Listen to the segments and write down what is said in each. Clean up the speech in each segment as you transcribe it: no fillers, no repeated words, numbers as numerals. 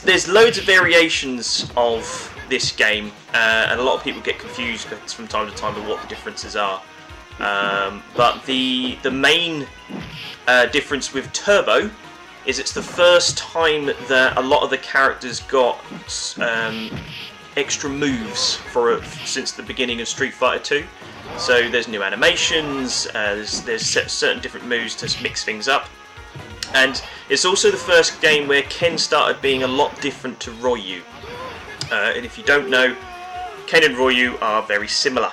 There's loads of variations of this game, and a lot of people get confused from time to time with what the differences are. But the main difference with Turbo is it's the first time that a lot of the characters got extra moves since the beginning of Street Fighter 2. So there's new animations, there's certain different moves to mix things up. And it's also the first game where Ken started being a lot different to Ryu. And if you don't know, Ken and Ryu are very similar.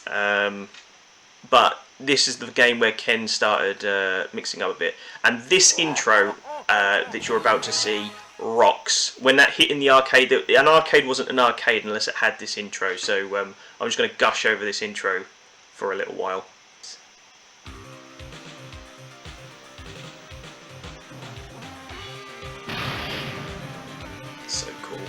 But this is the game where Ken started mixing up a bit. And this intro that you're about to see rocks. When that hit in the arcade, an arcade wasn't an arcade unless it had this intro. So I'm just going to gush over this intro for a little while. So cool.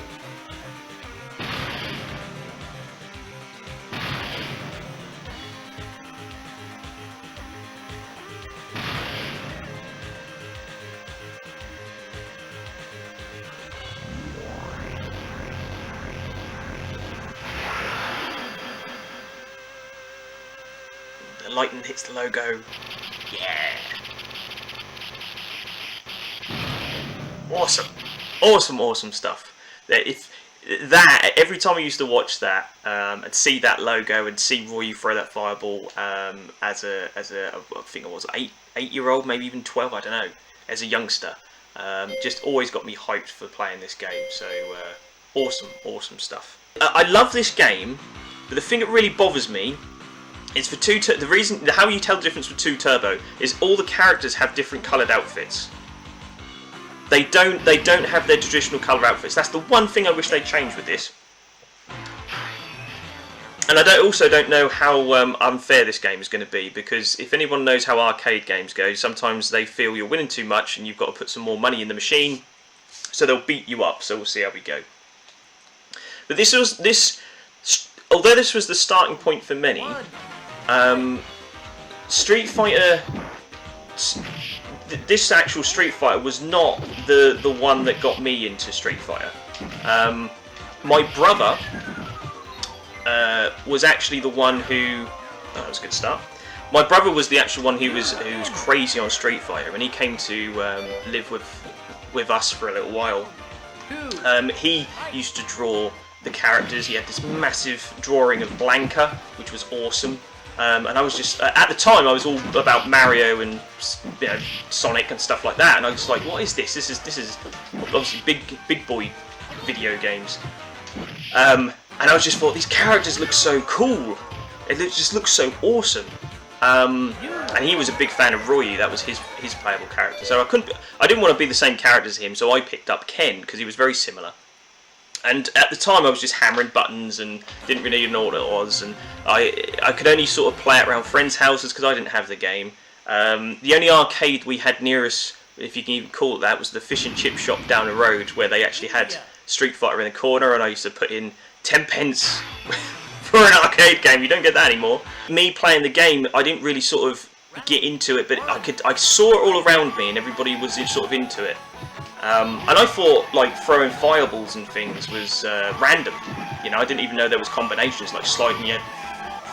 The lightning hits the logo. Yeah. Awesome. Awesome stuff. Every time I used to watch that and see that logo and see Ryu throw that fireball as a I think I was 8-year-old, maybe even 12, I don't know, as a youngster, just always got me hyped for playing this game. So awesome stuff. I love this game, but the thing that really bothers me is how you tell the difference with 2 Turbo is all the characters have different coloured outfits. They don't have their traditional colour outfits. That's the one thing I wish they'd change with this. And I also don't know how unfair this game is going to be, because if anyone knows how arcade games go, sometimes they feel you're winning too much and you've got to put some more money in the machine, so they'll beat you up. So we'll see how we go. But although this was the starting point for many, Street Fighter. This actual Street Fighter was not the one that got me into Street Fighter. My brother was actually the one who... Oh, that was a good start. My brother was the actual one who was crazy on Street Fighter, and he came to live with us for a little while. He used to draw the characters. He had this massive drawing of Blanka, which was awesome. And I was just, at the time, I was all about Mario and Sonic and stuff like that, and I was like, what is this? This is obviously big boy video games. And I just thought, these characters look so cool. It just looks so awesome. And he was a big fan of Ryu. That was his playable character. So I didn't want to be the same character as him, so I picked up Ken because he was very similar. And at the time I was just hammering buttons and didn't really know what it was, and I could only sort of play it around friends' houses because I didn't have the game. The only arcade we had near us, if you can even call it that, was the fish and chip shop down the road, where they actually had Street Fighter in the corner, and I used to put in 10 pence for an arcade game. You don't get that anymore. Me playing the game, I didn't really sort of get into it, but I saw it all around me and everybody was sort of into it. And I thought like throwing fireballs and things was random. You know, I didn't even know there was combinations like sliding your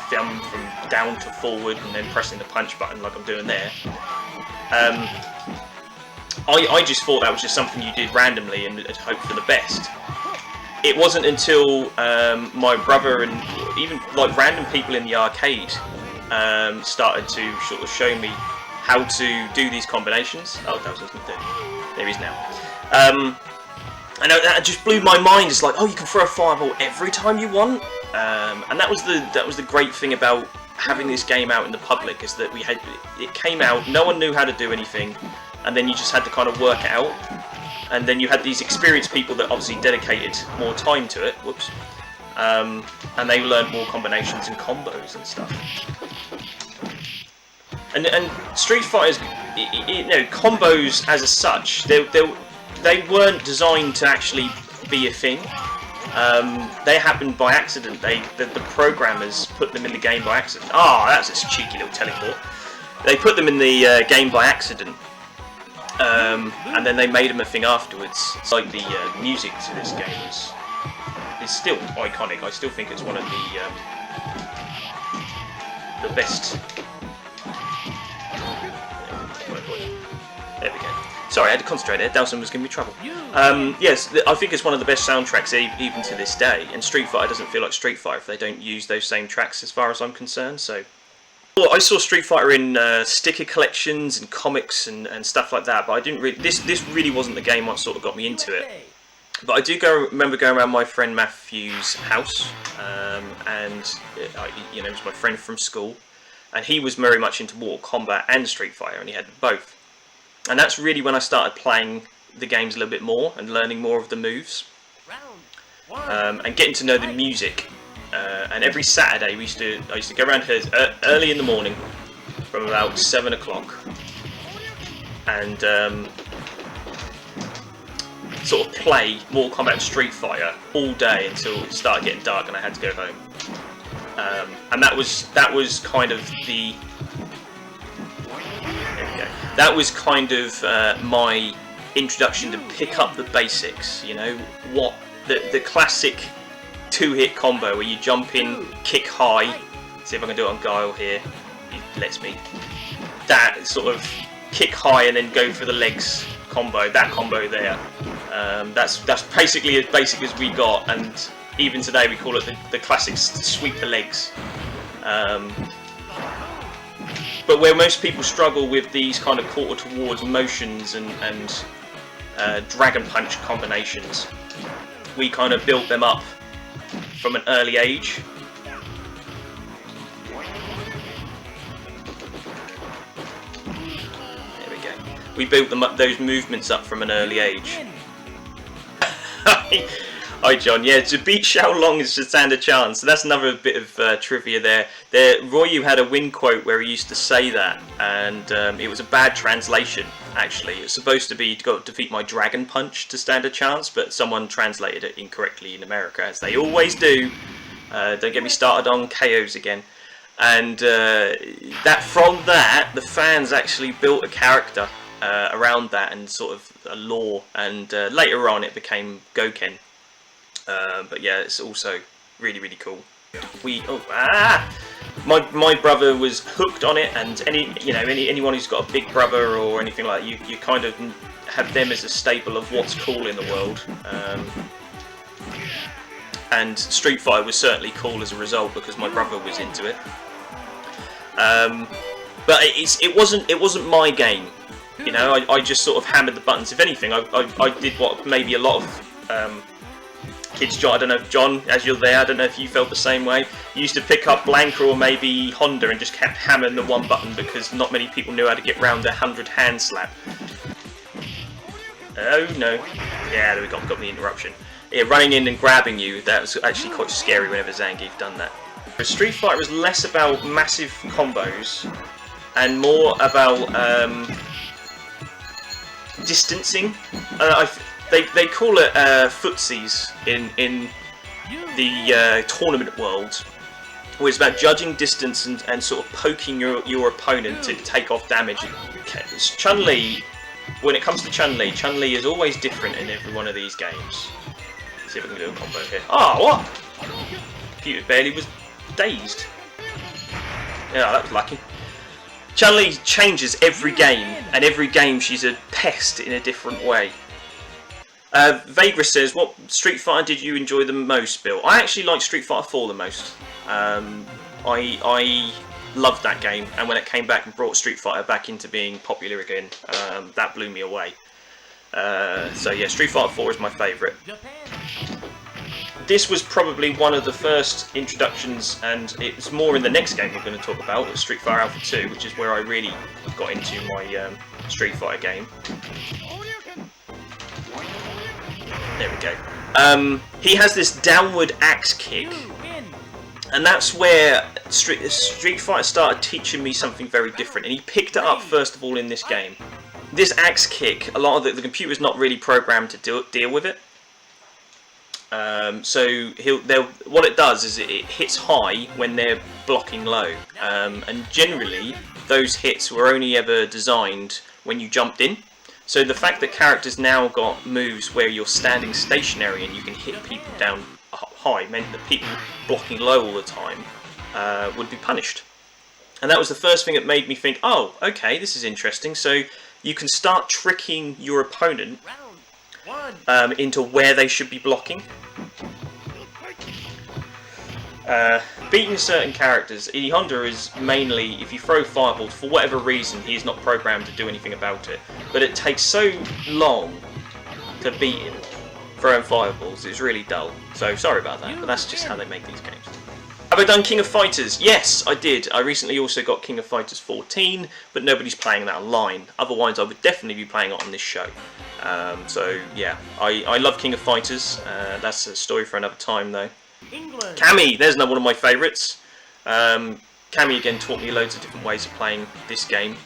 thumb from down to forward and then pressing the punch button like I'm doing there. I just thought that was just something you did randomly and hope for the best. It wasn't until my brother and even like random people in the arcade started to sort of show me how to do these combinations. Oh, that was nothing. There he is now. And that just blew my mind. It's like, oh, you can throw a fireball every time you want, and that was the great thing about having this game out in the public, is that it came out, no one knew how to do anything, and then you just had to kind of work it out, and then you had these experienced people that obviously dedicated more time to it. Whoops. And they learned more combinations and combos and stuff. And Street Fighter's, combos as such, they weren't designed to actually be a thing. They happened by accident. The programmers put them in the game by accident. Ah, that's a cheeky little teleport. They put them in the game by accident, and then they made them a thing afterwards. It's like the music to this game is still iconic. I still think it's one of the best. There we go. Sorry, I had to concentrate there. Dowson was giving me trouble. Yes, I think it's one of the best soundtracks even to this day. And Street Fighter doesn't feel like Street Fighter if they don't use those same tracks, as far as I'm concerned. So, well, I saw Street Fighter in sticker collections and comics and stuff like that. But I didn't really. This really wasn't the game that sort of got me into it. But I do remember going around my friend Matthew's house, and it was my friend from school, and he was very much into Mortal Kombat and Street Fighter, and he had both. And that's really when I started playing the games a little bit more and learning more of the moves, and getting to know the music. And every Saturday I used to go around here early in the morning, from about 7 o'clock, and sort of play Mortal Kombat and Street Fighter all day until it started getting dark and I had to go home. And that was kind of the. There we go. That was kind of my introduction to pick up the basics. You know, what the classic two-hit combo where you jump in, kick high. See if I can do it on Guile here. It lets me. That sort of kick high and then go for the legs combo. That combo there. That's basically as basic as we got, and even today we call it the classic sweep the legs. But where most people struggle with these kind of quarter towards motions and dragon punch combinations, we kind of built them up from an early age. There we go. We built those movements up from an early age. Hi John, yeah, to beat Xiaolong is to stand a chance. So that's another bit of trivia there. Ryu had a Win quote where he used to say that, and it was a bad translation, actually. It's supposed to be, to defeat my Dragon Punch to stand a chance, but someone translated it incorrectly in America, as they always do. Don't get me started on KOs again. And from that, the fans actually built a character around that, and sort of a lore, and later on it became Gouken. But yeah, it's also really, really cool. My brother was hooked on it, and anyone who's got a big brother or anything like that, you kind of have them as a staple of what's cool in the world. And Street Fighter was certainly cool as a result, because my brother was into it. But it wasn't my game. You know, I just sort of hammered the buttons. If anything, I did what maybe a lot of kids, John, I don't know if John, as you're there, I don't know if you felt the same way. You used to pick up Blanca or maybe Honda and just kept hammering the one button because not many people knew how to get round the 100 hand slap. Oh no. Yeah, there we got the interruption. Yeah, running in and grabbing you, that was actually quite scary whenever Zangief done that. Street Fighter was less about massive combos and more about distancing. They call it footsies in the tournament world, where it's about judging distance and sort of poking your opponent to take off damage. Chun-Li, when it comes to Chun-Li is always different in every one of these games. Let's see if I can do a combo here. Oh, what? Computer barely was dazed. Yeah, that was lucky. Chun-Li changes every game, and every game she's a pest in a different way. Vagrus says, what Street Fighter did you enjoy the most, Bill? I actually like Street Fighter 4 the most. I loved that game, and when it came back and brought Street Fighter back into being popular again, that blew me away. So yeah, Street Fighter 4 is my favourite. This was probably one of the first introductions, and it was more in the next game we're going to talk about, Street Fighter Alpha 2, which is where I really got into my Street Fighter game. There we go. He has this downward axe kick, and that's where Street Fighter started teaching me something very different, and he picked it up first of all in this game. This axe kick, a lot of the computer's not really programmed to deal with it. So what it does is it hits high when they're blocking low, and generally those hits were only ever designed when you jumped in. So the fact that characters now got moves where you're standing stationary and you can hit people down high meant that people blocking low all the time would be punished. And that was the first thing that made me think, oh, okay, this is interesting. So you can start tricking your opponent into where they should be blocking. Beating certain characters, E Honda is mainly, if you throw fireballs, for whatever reason, he is not programmed to do anything about it. But it takes so long to beat him throwing fireballs, it's really dull. So sorry about that, but that's just how they make these games. Have I done King of Fighters? Yes, I did. I recently also got King of Fighters 14, but nobody's playing that online. Otherwise, I would definitely be playing it on this show. So yeah, I love King of Fighters. That's a story for another time, though. Cammy, there's another one of my favourites. Cammy again taught me loads of different ways of playing this game.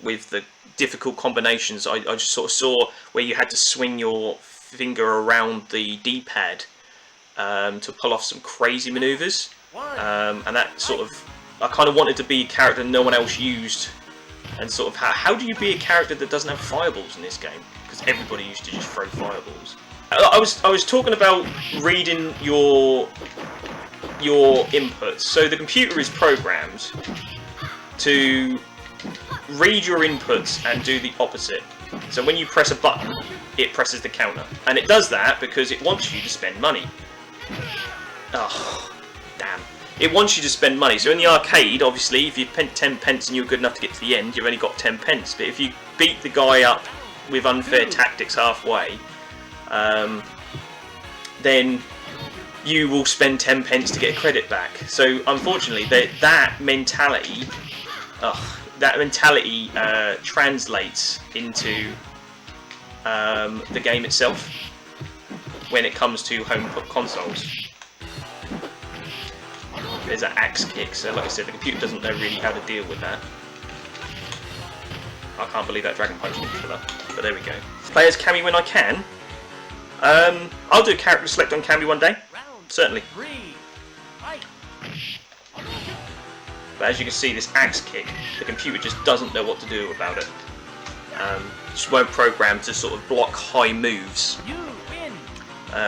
With the difficult combinations, I just sort of saw where you had to swing your finger around the D-pad to pull off some crazy manoeuvres. And that sort of, I kind of wanted to be a character no one else used. And sort of, how do you be a character that doesn't have fireballs in this game? Because everybody used to just throw fireballs. I was talking about reading your inputs. So the computer is programmed to read your inputs and do the opposite. So when you press a button, it presses the counter, and it does that because it wants you to spend money. Oh, damn! It wants you to spend money. So in the arcade, obviously, if you spent 10 pence and you're good enough to get to the end, you've only got 10 pence. But if you beat the guy up with unfair tactics halfway, then you will spend 10 pence to get a credit back. So unfortunately, that mentality translates into the game itself when it comes to home consoles. There's an axe kick, so like I said, the computer doesn't know really how to deal with that. I can't believe that Dragon Punch didn't for that, but there we go. Play as Cammy when I can. I'll do a character select on Cammy one day, certainly. But as you can see, this axe kick, the computer just doesn't know what to do about it. Just won't program to sort of block high moves.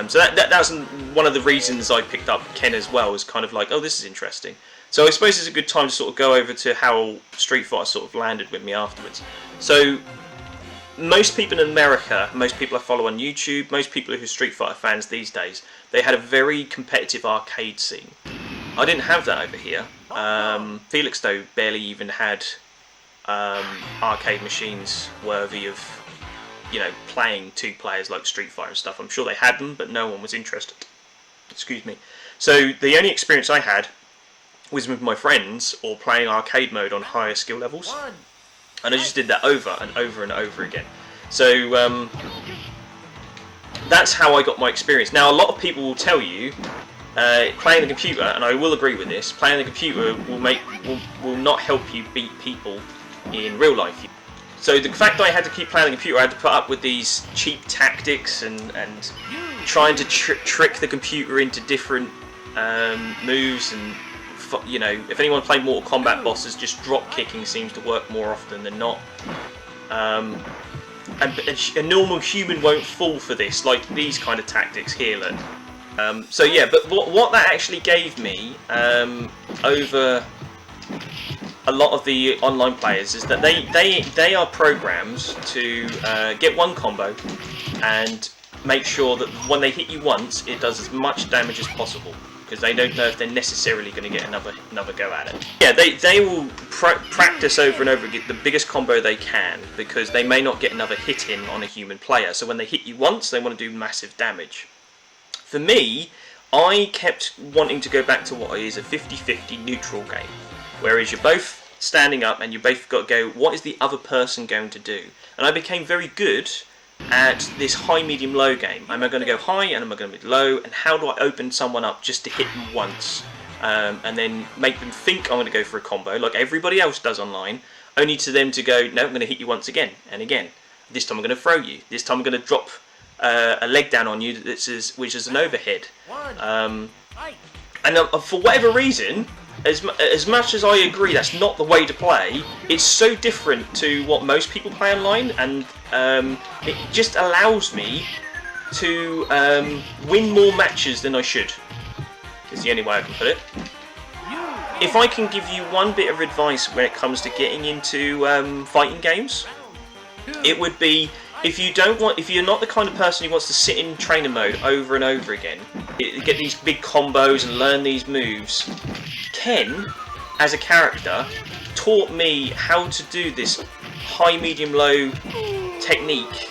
So that's one of the reasons I picked up Ken as well, was kind of like, oh, this is interesting. So I suppose it's a good time to sort of go over to how Street Fighter sort of landed with me afterwards. So most people in America, most people I follow on YouTube, most people who are Street Fighter fans these days, they had a very competitive arcade scene. I didn't have that over here. Felix, though, barely even had arcade machines worthy of, you know, playing two players like Street Fighter and stuff. I'm sure they had them, but no one was interested. Excuse me. So the only experience I had was with my friends or playing arcade mode on higher skill levels. And I just did that over and over and over again. So that's how I got my experience. Now, a lot of people will tell you playing the computer, and I will agree with this, playing the computer will not help you beat people in real life. So the fact that I had to keep playing the computer, I had to put up with these cheap tactics and trying to trick the computer into different moves, and you know, if anyone played Mortal Kombat bosses, just drop kicking seems to work more often than not. And a normal human won't fall for this, like these kind of tactics here. Look. So yeah, but what that actually gave me over a lot of the online players is that they are programmed to get one combo and make sure that when they hit you once, it does as much damage as possible. because they don't know if they're necessarily going to get another go at it. Yeah, they will practice over and over again the biggest combo they can, because they may not get another hit in on a human player. So when they hit you once, they want to do massive damage. For me, I kept wanting to go back to what is a 50-50 neutral game, whereas you're both standing up and you both got to go, what is the other person going to do? And I became very good at this high, medium, low game. Am I going to go high and am I going to be low? And how do I open someone up just to hit them once? And then make them think I'm going to go for a combo, like everybody else does online, only to them to go, no, I'm going to hit you once again and again. This time I'm going to throw you. This time I'm going to drop a leg down on you which is an overhead. And for whatever reason, as much as I agree that's not the way to play, it's so different to what most people play online, and it just allows me to win more matches than I should, is the only way I can put it. If I can give you one bit of advice when it comes to getting into fighting games, it would be, if you're not the kind of person who wants to sit in trainer mode over and over again, get these big combos and learn these moves, Ken, as a character, taught me how to do this high, medium, low technique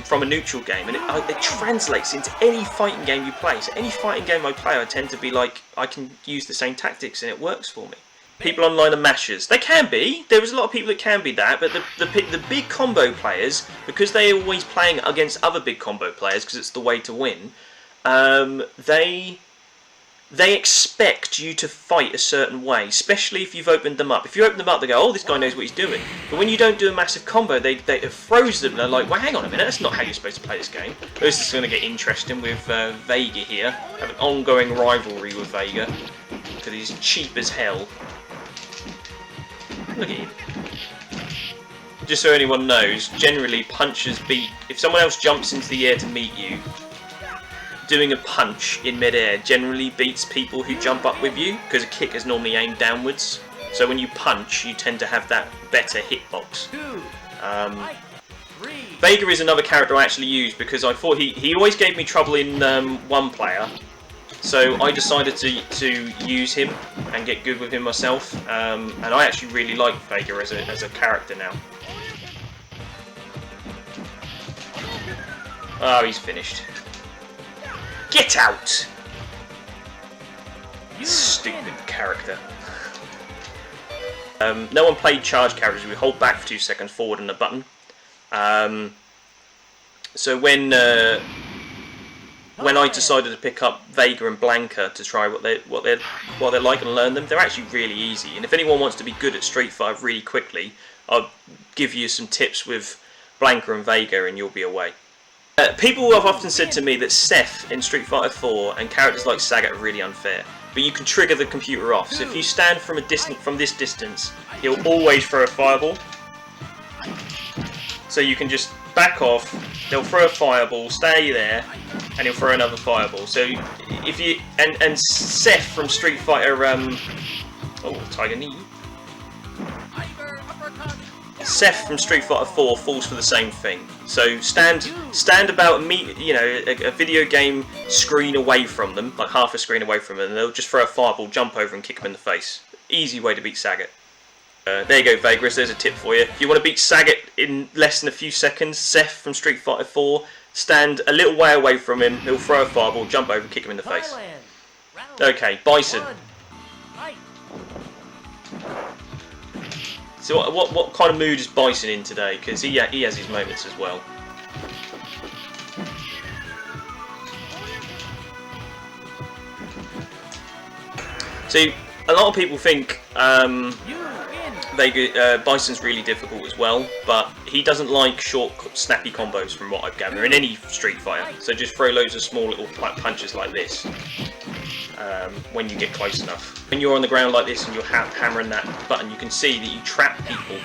from a neutral game, and it translates into any fighting game you play. So any fighting game I play, I tend to be like, I can use the same tactics and it works for me. People online are mashers. They can be. There is a lot of people that can be that, but the big combo players, because they're always playing against other big combo players, because it's the way to win, they expect you to fight a certain way, especially if you've opened them up. If you open them up, they go, oh, this guy knows what he's doing. But when you don't do a massive combo, it throws them. They're like, well, hang on a minute, that's not how you're supposed to play this game. This is going to get interesting with Vega here. I have an ongoing rivalry with Vega, because he's cheap as hell. Look at him. Just so anyone knows, generally punchers beat... If someone else jumps into the air to meet you, doing a punch in mid-air generally beats people who jump up with you, because a kick is normally aimed downwards. So when you punch, you tend to have that better hitbox. Vega is another character I actually use, because I thought he always gave me trouble in one player. So I decided to use him and get good with him myself, and I actually really like Vega as a character now. Oh, he's finished. Get out! Stupid character. No one played charge characters. We hold back for 2 seconds, forward and a button. So when I decided to pick up Vega and Blanka to try what they're like and learn them, they're actually really easy. And if anyone wants to be good at Street Fighter really quickly, I'll give you some tips with Blanka and Vega and you'll be away. People have often said to me that Seth in Street Fighter 4 and characters like Sagat are really unfair, but you can trigger the computer off. So if you stand from this distance, he'll always throw a fireball. So you can just back off, they'll throw a fireball, stay there, and he'll throw another fireball. So if you and Seth from Street Fighter Tiger Knee. Seth from Street Fighter 4 falls for the same thing. So stand about a video game screen away from them, like half a screen away from them, and they'll just throw a fireball, jump over, and kick them in the face. Easy way to beat Sagat. There you go, Vegas. There's a tip for you. If you want to beat Sagat in less than a few seconds, Seth from Street Fighter 4, stand a little way away from him. He'll throw a fireball, jump over, kick him in the face. Okay, Bison. So what kind of mood is Bison in today? Because he has his moments as well. So a lot of people think Bison's really difficult as well, but he doesn't like short, snappy combos from what I've gathered in any Street Fighter. So just throw loads of small little punches like this when you get close enough. When you're on the ground like this and you're hammering that button, you can see that you trap people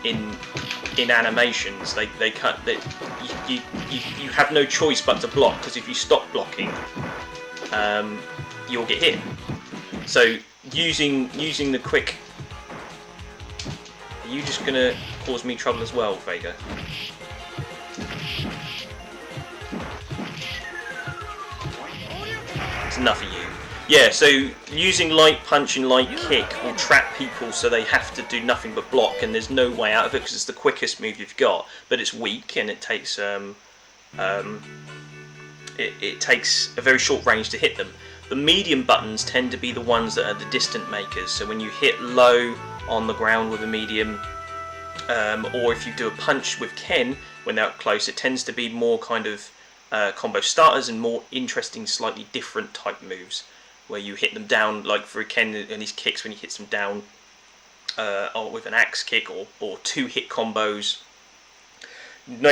in animations. You have no choice but to block, because if you stop blocking, you'll get hit. So using the quick... Are you just gonna cause me trouble as well, Vega? It's enough of you. Yeah, so using light punch and light kick will trap people so they have to do nothing but block, and there's no way out of it because it's the quickest move you've got, but it's weak and it takes it takes a very short range to hit them. The medium buttons tend to be the ones that are the distant makers, so when you hit low on the ground with a medium, or if you do a punch with Ken when they're up close, it tends to be more kind of combo starters and more interesting, slightly different type moves, where you hit them down, like for Ken and his kicks when he hits them down or with an axe kick, or two hit combos,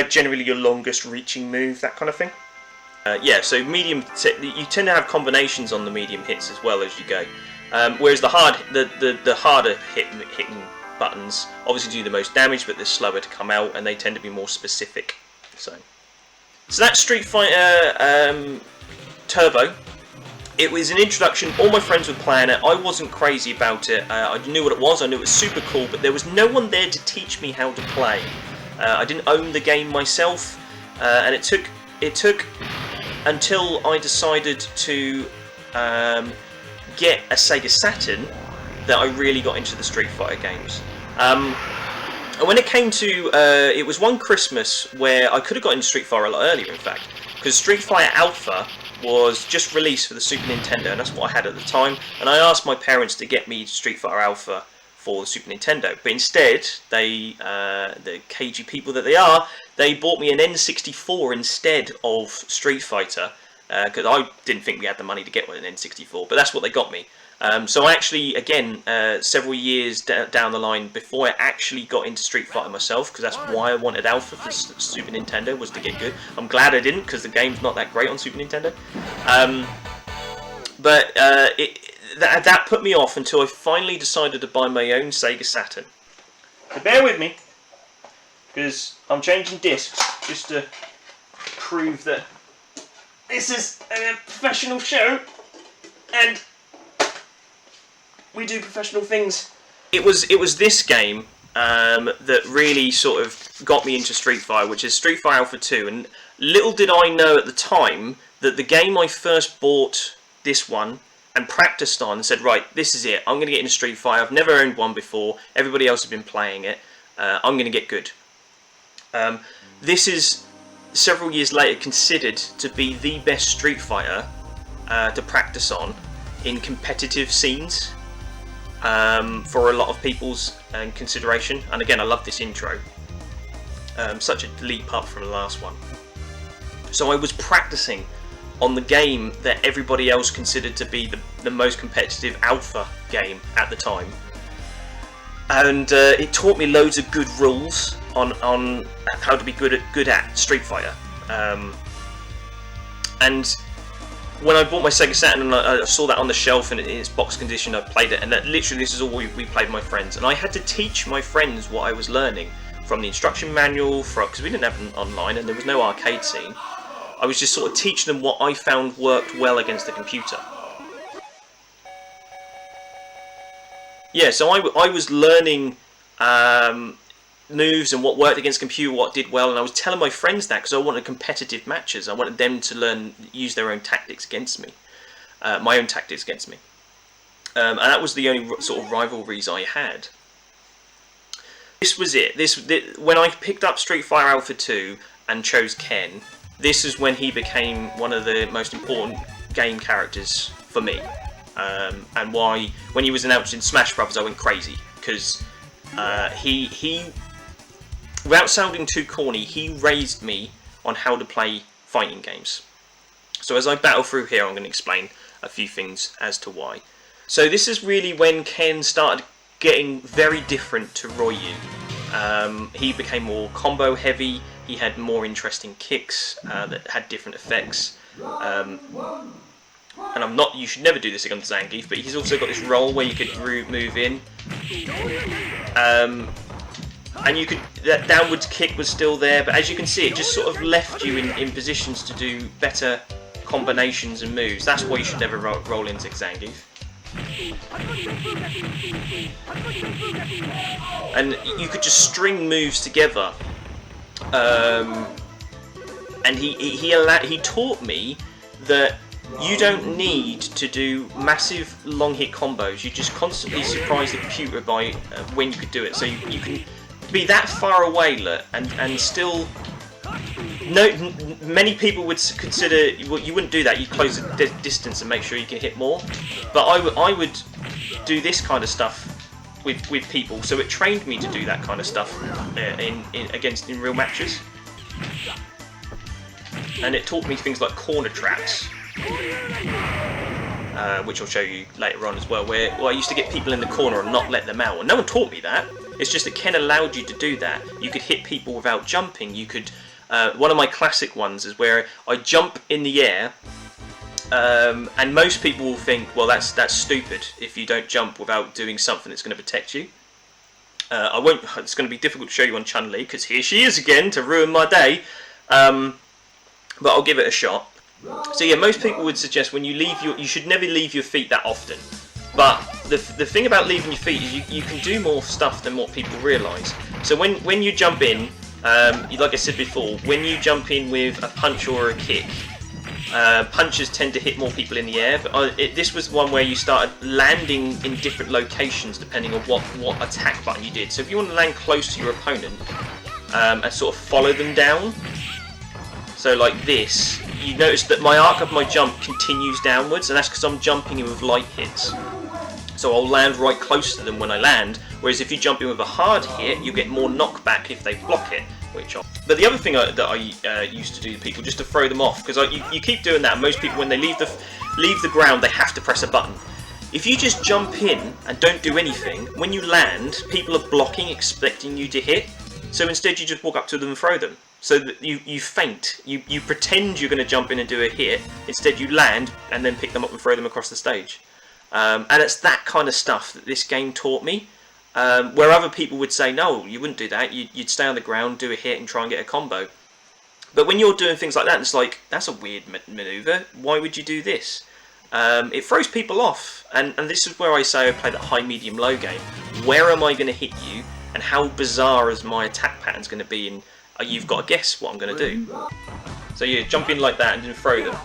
generally your longest reaching move, that kind of thing. Yeah, so medium, you tend to have combinations on the medium hits as well as you go, whereas the harder hitting buttons obviously do the most damage, but they're slower to come out and they tend to be more specific. So that's Street Fighter Turbo. It was an introduction. All my friends were playing it. I wasn't crazy about it. I knew what it was. I knew it was super cool, but there was no one there to teach me how to play. I didn't own the game myself, and it took until I decided to get a Sega Saturn that I really got into the Street Fighter games. And when it came to, it was one Christmas where I could have got into Street Fighter a lot earlier, in fact, because Street Fighter Alpha was just released for the Super Nintendo, and that's what I had at the time, and I asked my parents to get me Street Fighter Alpha for the Super Nintendo, but instead, they, the cagey people that they are, they bought me an N64 instead of Street Fighter, because I didn't think we had the money to get one, an N64, but that's what they got me. So I actually, again, several years down the line, before I actually got into Street Fighter myself, because that's why I wanted Alpha for Super Nintendo, was to get good. I'm glad I didn't, because the game's not that great on Super Nintendo. That put me off until I finally decided to buy my own Sega Saturn. So bear with me, because I'm changing discs, just to prove that this is a professional show, and we do professional things. It was this game that really sort of got me into Street Fighter, which is Street Fighter Alpha 2. And little did I know at the time that the game I first bought this one and practiced on and said, right, this is it. I'm going to get into Street Fighter. I've never owned one before. Everybody else has been playing it. I'm going to get good. This is, several years later, considered to be the best Street Fighter to practice on in competitive scenes. For a lot of people's consideration, and again, I love this intro. Such a leap up from the last one. So I was practicing on the game that everybody else considered to be the most competitive Alpha game at the time, and it taught me loads of good rules on how to be good at Street Fighter. And when I bought my Sega Saturn and I saw that on the shelf and in its box condition, I played it, and literally this is all we played with my friends. And I had to teach my friends what I was learning from the instruction manual, because we didn't have it online and there was no arcade scene. I was just sort of teaching them what I found worked well against the computer. Yeah, so I was learning moves and what worked against computer, what did well, and I was telling my friends that because I wanted competitive matches. I wanted them to use their own tactics against me, my own tactics against me, and that was the only sort of rivalries I had. This was it. When I picked up Street Fighter Alpha 2 and chose Ken, this is when he became one of the most important game characters for me, and why when he was announced in Smash Brothers I went crazy, because he without sounding too corny, he raised me on how to play fighting games. So as I battle through here, I'm going to explain a few things as to why. So this is really when Ken started getting very different to Ryu. He became more combo heavy, he had more interesting kicks that had different effects. And you should never do this against Zangief, but he's also got this roll where you could move in. And you could, that downward kick was still there, but as you can see, it just sort of left you in positions to do better combinations and moves. That's why you should never roll into Zangief. And you could just string moves together. And he taught me that you don't need to do massive long hit combos. You just constantly surprise the computer by when you could do it. So you can be that far away, look, and still. Many people would consider you wouldn't do that. You'd close the distance and make sure you can hit more. But I would do this kind of stuff with people. So it trained me to do that kind of stuff in real matches. And it taught me things like corner traps, which I'll show you later on as well, where I used to get people in the corner and not let them out. And no one taught me that. It's just that Ken allowed you to do that. You could hit people without jumping. You could. One of my classic ones is where I jump in the air, and most people will think, well, that's stupid if you don't jump without doing something that's going to protect you. I won't. It's going to be difficult to show you on Chun-Li because here she is again to ruin my day. But I'll give it a shot. So yeah, most people would suggest when you leave you should never leave your feet that often. But the thing about leaving your feet is you can do more stuff than what people realise. So when you jump in. Like I said before, when you jump in with a punch or a kick, punches tend to hit more people in the air. But this was one where you started landing in different locations depending on what attack button you did. So if you want to land close to your opponent and sort of follow them down, so like this, you notice that my arc of my jump continues downwards, and that's because I'm jumping in with light hits. So I'll land right close to them when I land, whereas if you jump in with a hard hit, you get more knockback if they block it. But the other thing that I used to do to people, just to throw them off, because you keep doing that, and most people when they leave the ground, they have to press a button. If you just jump in and don't do anything, when you land, people are blocking, expecting you to hit. So instead you just walk up to them and throw them. So that you feint, you pretend you're going to jump in and do a hit, instead you land and then pick them up and throw them across the stage. And it's that kind of stuff that this game taught me, where other people would say, no, you wouldn't do that, you'd stay on the ground, do a hit and try and get a combo. But when you're doing things like that, it's like, that's a weird manoeuvre, why would you do this? It throws people off, and this is where I say I play that high, medium, low game. Where am I going to hit you, and how bizarre is my attack pattern's going to be, and you've got to guess what I'm going to do. So you jump in like that and then throw them.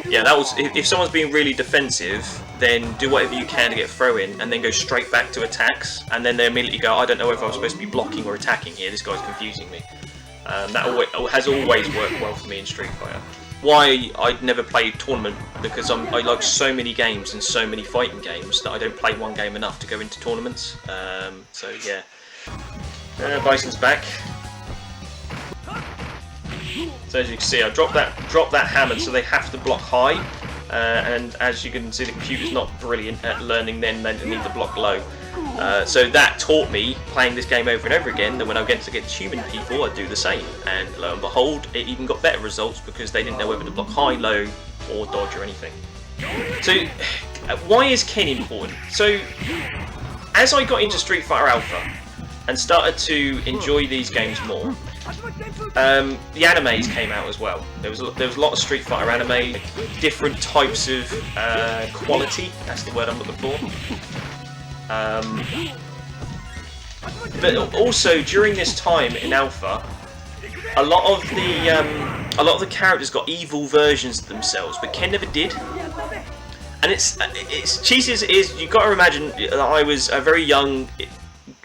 Yeah, that was, if someone's being really defensive, then do whatever you can to get a throw in, and then go straight back to attacks, and then they immediately go, I don't know if I'm supposed to be blocking or attacking here, this guy's confusing me. That has always worked well for me in Street Fighter. Why I'd never play tournament, because I like so many games and so many fighting games that I don't play one game enough to go into tournaments. So yeah. Bison's back. So as you can see, I dropped that hammer, so they have to block high, and as you can see, the computer's not brilliant at learning then they need to block low. So that taught me, playing this game over and over again, that when I get against human people, I'd do the same. And lo and behold, it even got better results because they didn't know whether to block high, low, or dodge or anything. So why is Ken important? So as I got into Street Fighter Alpha and started to enjoy these games more, the animes came out as well. There was a lot of Street Fighter anime, different types of quality. That's the word I'm looking for. But also during this time in Alpha, a lot of the characters got evil versions of themselves, but Ken never did. And it's cheesy as it is. You've got to imagine that I was a very young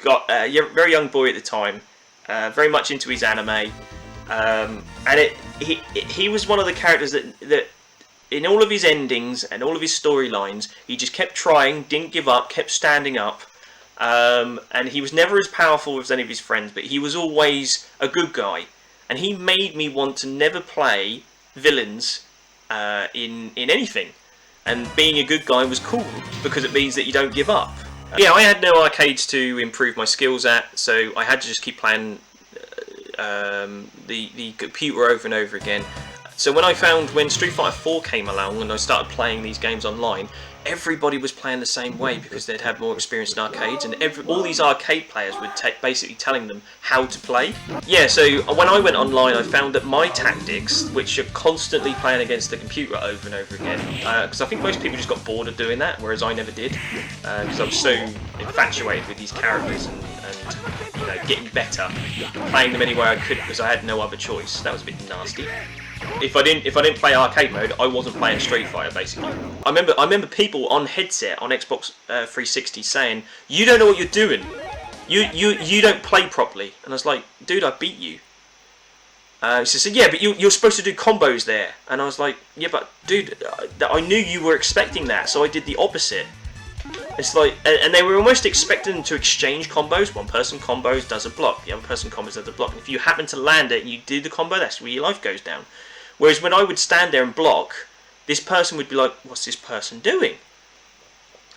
boy at the time. Very much into his anime, and he was one of the characters that in all of his endings and all of his storylines, he just kept trying, didn't give up, kept standing up, and he was never as powerful as any of his friends, but he was always a good guy, and he made me want to never play villains in anything, and being a good guy was cool because it means that you don't give up. Yeah, I had no arcades to improve my skills at, so I had to just keep playing the computer over and over again. So when Street Fighter 4 came along and I started playing these games online, everybody was playing the same way because they'd had more experience in arcades, and all these arcade players would basically telling them how to play. Yeah, so when I went online, I found that my tactics, which are constantly playing against the computer over and over again, because I think most people just got bored of doing that, whereas I never did, because I was so infatuated with these characters and you know, getting better, playing them any way I could because I had no other choice. That was a bit nasty. if I didn't play arcade mode, I wasn't playing Street Fighter basically. I remember people on headset on Xbox 360 saying, "You don't know what you're doing. You don't play properly." And I was like, "Dude, I beat you." She said, "Yeah, but you're supposed to do combos there." And I was like, "Yeah, but dude, I knew you were expecting that, so I did the opposite." It's like, and they were almost expecting them to exchange combos. One person combos, does a block. The other person combos, does a block. And if you happen to land it and you do the combo, that's where your life goes down. Whereas when I would stand there and block, this person would be like, "What's this person doing?"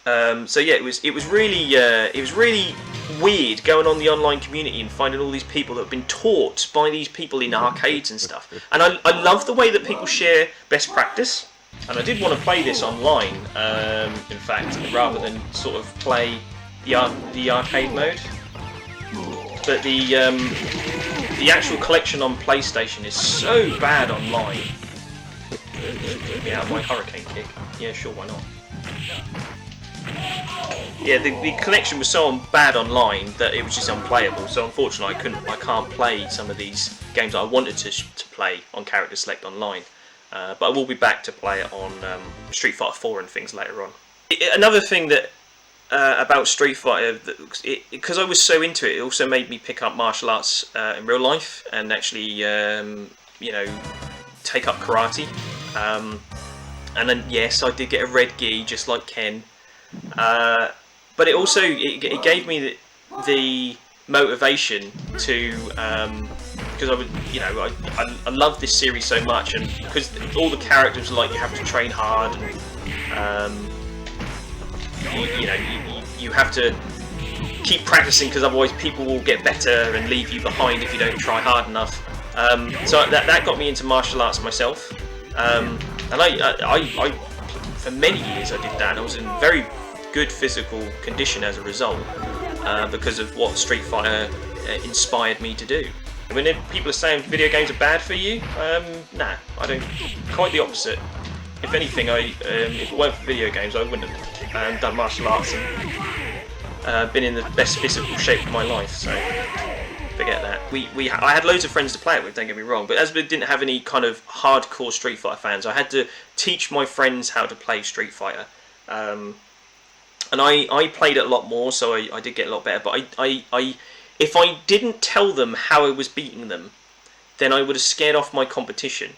So yeah, it was really weird going on the online community and finding all these people that have been taught by these people in arcades and stuff. And I love the way that people share best practice. And I did want to play this online, in fact, rather than sort of play the arcade mode. But the actual collection on PlayStation is so bad online. Get me out of my hurricane kick. Yeah, sure, why not? Yeah, the connection was so bad online that it was just unplayable. So unfortunately, I can't play some of these games I wanted to play on Character Select online. But I will be back to play it on Street Fighter 4 and things later on. Another thing that about Street Fighter, because I was so into it, it also made me pick up martial arts in real life and actually, take up karate. And then yes, I did get a red gi just like Ken. But it also it gave me the motivation to. Because I would, I love this series so much, and because all the characters are like you have to train hard, and you have to keep practicing because otherwise people will get better and leave you behind if you don't try hard enough. So that got me into martial arts myself, and I for many years I did that, and I was in very good physical condition as a result because of what Street Fighter inspired me to do. When people are saying video games are bad for you, nah, I don't. Quite the opposite. If anything, if it weren't for video games, I wouldn't have done martial arts and been in the best physical shape of my life. So forget that. I had loads of friends to play it with. Don't get me wrong, but as we didn't have any kind of hardcore Street Fighter fans, I had to teach my friends how to play Street Fighter. And I played it a lot more, so I did get a lot better. But if I didn't tell them how I was beating them, then I would have scared off my competition.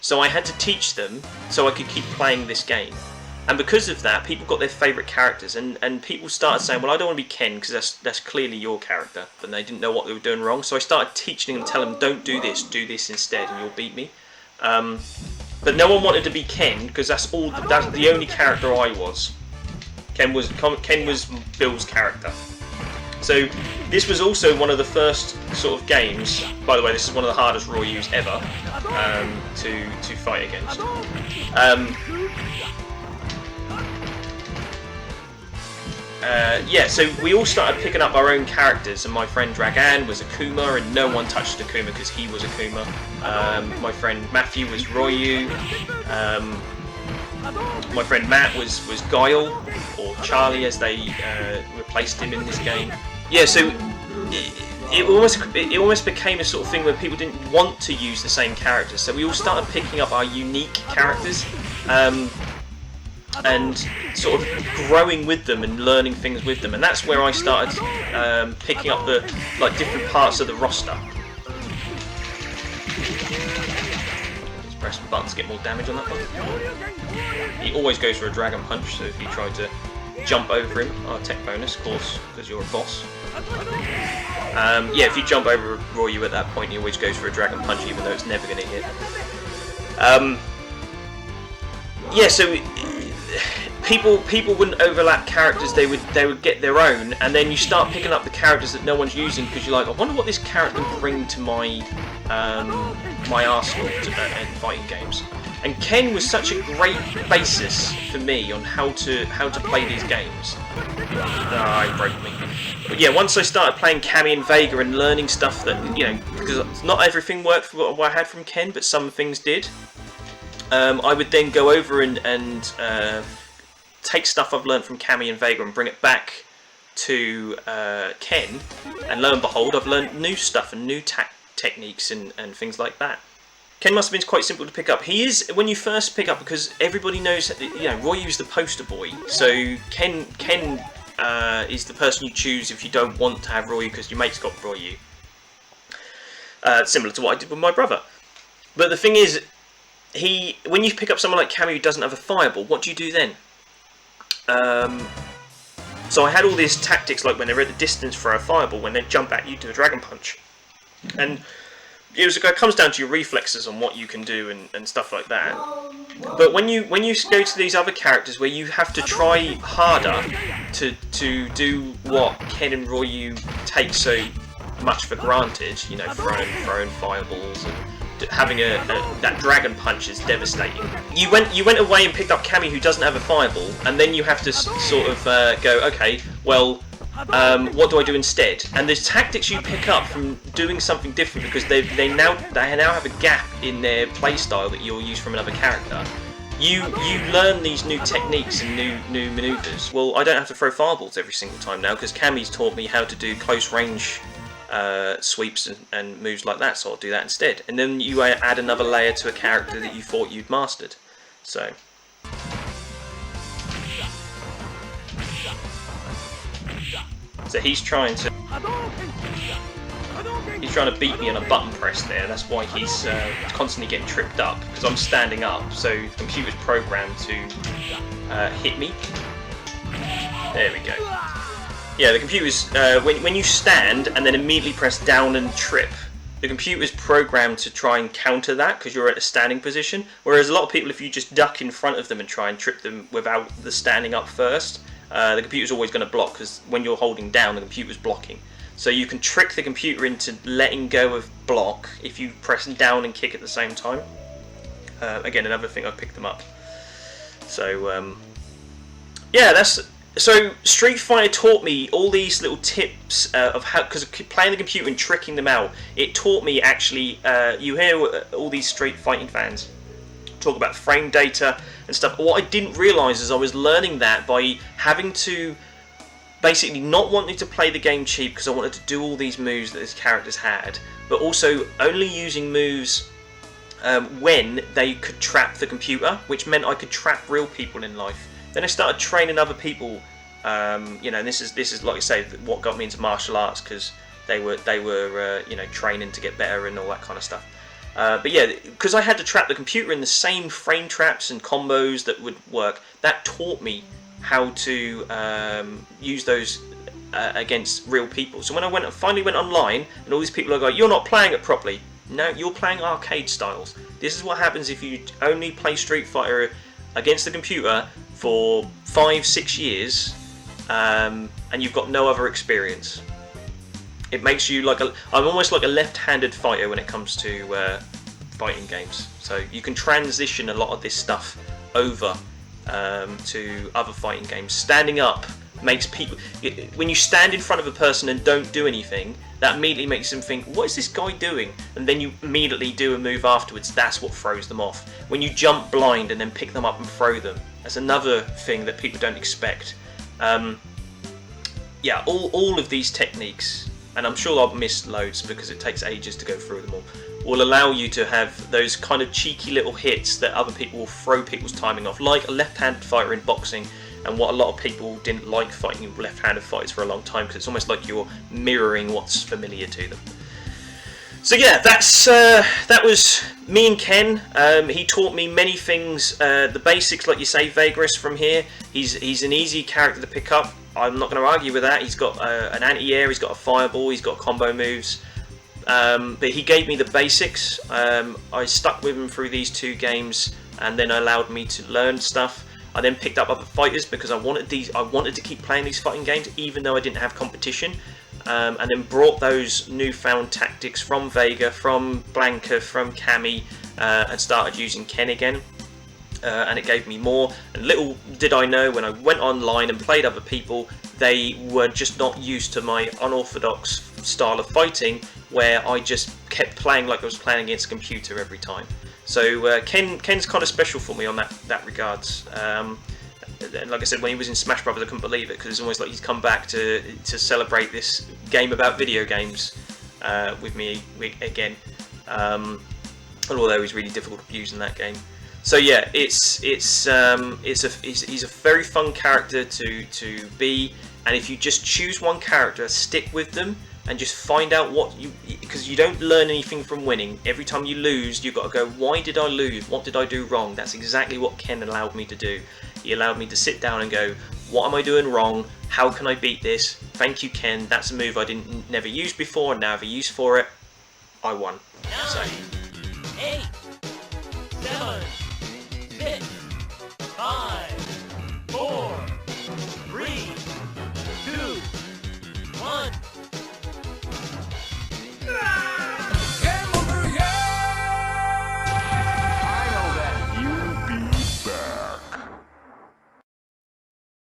So I had to teach them so I could keep playing this game. And because of that, people got their favourite characters, and people started saying, "Well, I don't want to be Ken because that's clearly your character," but they didn't know what they were doing wrong. So I started teaching them, telling them, "Don't do this instead, and you'll beat me." But no one wanted to be Ken because that's the only character I was. Ken was Bill's character. So this was also one of the first sort of games. By the way, this is one of the hardest Royus ever to fight against. So we all started picking up our own characters, and my friend Dragan was Akuma, and no one touched Akuma because he was Akuma. My friend Matthew was Ryu. My friend Matt was Guile, or Charlie as they replaced him in this game. Yeah, so it almost became a sort of thing where people didn't want to use the same characters, so we all started picking up our unique characters and sort of growing with them and learning things with them, and that's where I started picking up the different parts of the roster. Just press buttons to get more damage on that one. He always goes for a dragon punch, so if you try to jump over him, tech bonus, of course, because you're a boss. If you jump over Ryu at that point, he always goes for a dragon punch, even though it's never going to hit. So people wouldn't overlap characters; they would get their own, and then you start picking up the characters that no one's using because you're like, I wonder what this character can bring to my my arsenal in fighting games. And Ken was such a great basis for me on how to play these games. It broke me. But yeah, once I started playing Cammy and Vega and learning stuff that, because not everything worked for what I had from Ken, but some things did. I would then go over and take stuff I've learned from Cammy and Vega and bring it back to Ken, and lo and behold, I've learned new stuff and new techniques and things like that. Ken must have been quite simple to pick up. He is, when you first pick up, because everybody knows, you know, Royu's the poster boy. So Ken is the person you choose if you don't want to have Ryu because your mate's got Ryu. Similar to what I did with my brother. But the thing is, when you pick up someone like Cammy who doesn't have a fireball, what do you do then? So I had all these tactics, like when they're at a distance for a fireball, when they jump at you to a Dragon Punch. And it comes down to your reflexes on what you can do and stuff like that. But when you go to these other characters where you have to try harder to do what Ken and Ryu take so much for granted, you know, throwing fireballs and having that Dragon Punch is devastating. You went away and picked up Cammy who doesn't have a fireball, and then you have to sort of go, okay, well, what do I do instead? And there's tactics you pick up from doing something different because they now have a gap in their playstyle that you'll use from another character. You learn these new techniques and new maneuvers. Well, I don't have to throw fireballs every single time now because Cammy's taught me how to do close range sweeps and moves like that, so I'll do that instead. And then you add another layer to a character that you thought you'd mastered. So he's trying to beat me on a button press there. That's why he's constantly getting tripped up because I'm standing up. So the computer's programmed to hit me. There we go. Yeah, the computer's when you stand and then immediately press down and trip, the computer's programmed to try and counter that because you're at a standing position. Whereas a lot of people, if you just duck in front of them and try and trip them without the standing up first, the computer's always going to block because when you're holding down, the computer's blocking. So you can trick the computer into letting go of block if you press down and kick at the same time. Again, another thing I picked them up. So yeah, so Street Fighter taught me all these little tips of how, because playing the computer and tricking them out, it taught me actually. You hear all these Street Fighting fans talk about frame data and stuff. What I didn't realise is I was learning that by having to basically not wanting to play the game cheap because I wanted to do all these moves that these characters had, but also only using moves when they could trap the computer, which meant I could trap real people in life. Then I started training other people. You know, and this is like I say, what got me into martial arts because they were you know, training to get better and all that kind of stuff. But yeah, because I had to trap the computer in the same frame traps and combos that would work, that taught me how to use those against real people. So when I finally went online, and all these people are going, "You're not playing it properly." No, you're playing arcade styles. This is what happens if you only play Street Fighter against the computer for 5-6 years, and you've got no other experience. It makes you like I'm almost like a left-handed fighter when it comes to fighting games. So you can transition a lot of this stuff over to other fighting games. Standing up makes people, when you stand in front of a person and don't do anything, that immediately makes them think, what is this guy doing? And then you immediately do a move afterwards. That's what throws them off. When you jump blind and then pick them up and throw them, that's another thing that people don't expect. Yeah, all of these techniques, and I'm sure I've missed loads because it takes ages to go through them all, will allow you to have those kind of cheeky little hits that other people will throw people's timing off, like a left-handed fighter in boxing, and what a lot of people didn't like fighting left-handed fighters for a long time because it's almost like you're mirroring what's familiar to them. So yeah, that was me and Ken. He taught me many things, the basics, like you say, Vagras from here. He's an easy character to pick up. I'm not going to argue with that. He's got an anti-air, he's got a fireball, he's got combo moves. But he gave me the basics. I stuck with him through these 2 games, and then allowed me to learn stuff. I then picked up other fighters because I wanted to keep playing these fighting games, even though I didn't have competition. And then brought those newfound tactics from Vega, from Blanca, from Cammy, and started using Ken again. And it gave me more. And little did I know, when I went online and played other people, they were just not used to my unorthodox style of fighting, where I just kept playing like I was playing against a computer every time. So Ken's kind of special for me on that regards. And like I said, when he was in Smash Brothers, I couldn't believe it because it's almost like he's come back to celebrate this game about video games with me again. although he's really difficult to use in that game. So yeah, he's a very fun character to be, and if you just choose one character, stick with them, and just find out because you don't learn anything from winning. Every time you lose, you've got to go, why did I lose? What did I do wrong? That's exactly what Ken allowed me to do. He allowed me to sit down and go, what am I doing wrong? How can I beat this? Thank you, Ken. That's a move I never used before, and now I have a use for it. I won. So.